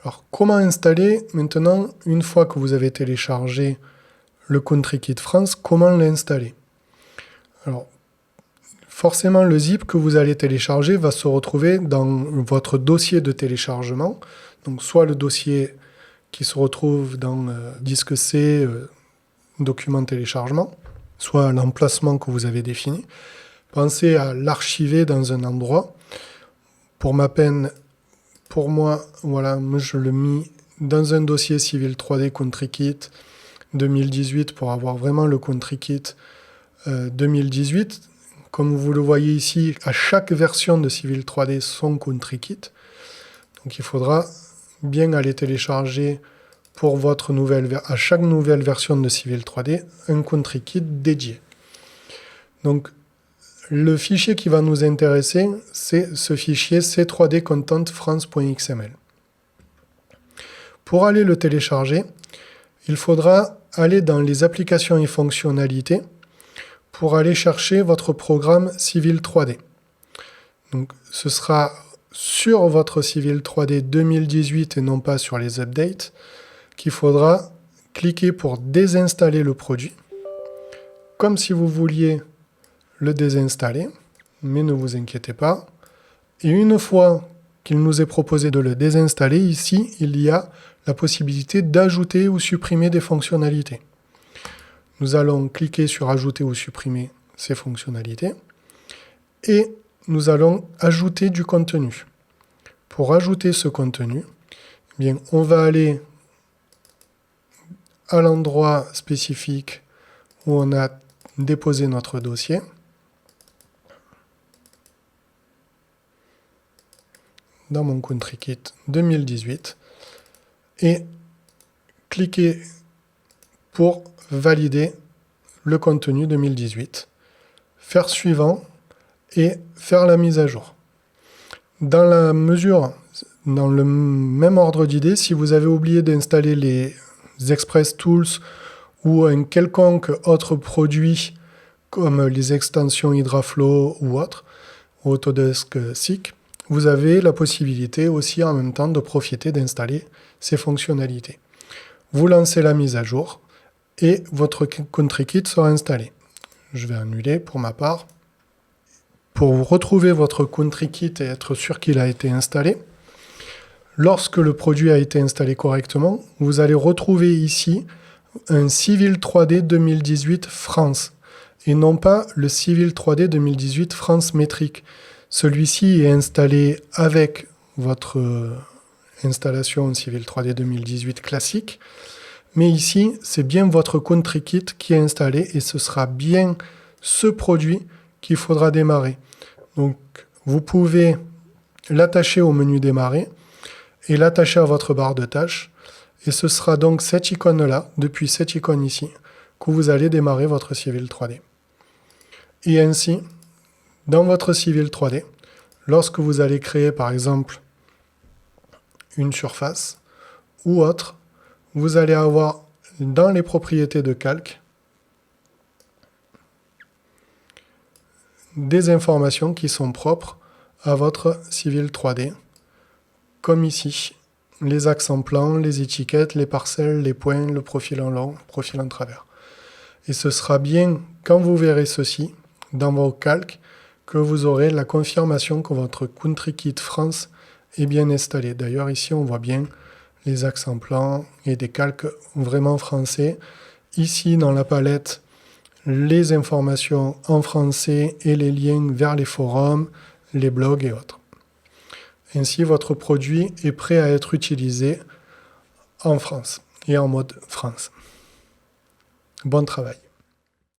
Alors, comment installer maintenant, une fois que vous avez téléchargé le Country Kit France, comment l'installer? Alors, forcément, le zip que vous allez télécharger va se retrouver dans votre dossier de téléchargement. Donc, soit le dossier qui se retrouve dans disque C, document téléchargement, soit l'emplacement que vous avez défini. Pensez à l'archiver dans un endroit. Pour moi, voilà, je le mis dans un dossier Civil 3D Country Kit 2018 pour avoir vraiment le Country Kit 2018. Comme vous le voyez ici, à chaque version de Civil 3D son Country Kit. Donc il faudra bien aller télécharger pour votre à chaque nouvelle version de Civil 3D un Country Kit dédié. Donc le fichier qui va nous intéresser, c'est ce fichier c3dcontentfrance.xml. Pour aller le télécharger, il faudra aller dans les applications et fonctionnalités pour aller chercher votre programme Civil 3D. Donc ce sera sur votre Civil 3D 2018 et non pas sur les updates qu'il faudra cliquer pour désinstaller le produit, comme si vous vouliez le désinstaller, mais ne vous inquiétez pas. Et une fois qu'il nous est proposé de le désinstaller, ici, il y a la possibilité d'ajouter ou supprimer des fonctionnalités. Nous allons cliquer sur ajouter ou supprimer ces fonctionnalités et nous allons ajouter du contenu. Pour ajouter ce contenu, eh bien, on va aller à l'endroit spécifique où on a déposé notre dossier. Dans mon Country Kit 2018 et cliquer pour valider le contenu 2018, faire suivant et faire la mise à jour. Dans le même ordre d'idée, si vous avez oublié d'installer les Express Tools ou un quelconque autre produit comme les extensions HydraFlow ou autres, Autodesk SICK, vous avez la possibilité aussi en même temps de profiter d'installer ces fonctionnalités. Vous lancez la mise à jour et votre Country Kit sera installé. Je vais annuler pour ma part. Pour retrouver votre Country Kit et être sûr qu'il a été installé, lorsque le produit a été installé correctement, vous allez retrouver ici un Civil 3D 2018 France et non pas le Civil 3D 2018 France métrique. Celui-ci est installé avec votre installation Civil 3D 2018 classique, mais ici, c'est bien votre Country Kit qui est installé et ce sera bien ce produit qu'il faudra démarrer. Donc, vous pouvez l'attacher au menu démarrer et l'attacher à votre barre de tâches et ce sera donc cette icône-là, depuis cette icône ici, que vous allez démarrer votre Civil 3D. Et ainsi, dans votre Civil 3D, lorsque vous allez créer par exemple une surface ou autre, vous allez avoir dans les propriétés de calque des informations qui sont propres à votre Civil 3D, comme ici, les axes en plan, les étiquettes, les parcelles, les points, le profil en long, le profil en travers. Et ce sera bien quand vous verrez ceci dans vos calques que vous aurez la confirmation que votre Country Kit France est bien installé. D'ailleurs, ici, on voit bien les axes en plan et des calques vraiment français. Ici, dans la palette, les informations en français et les liens vers les forums, les blogs et autres. Ainsi, votre produit est prêt à être utilisé en France et en mode France. Bon travail.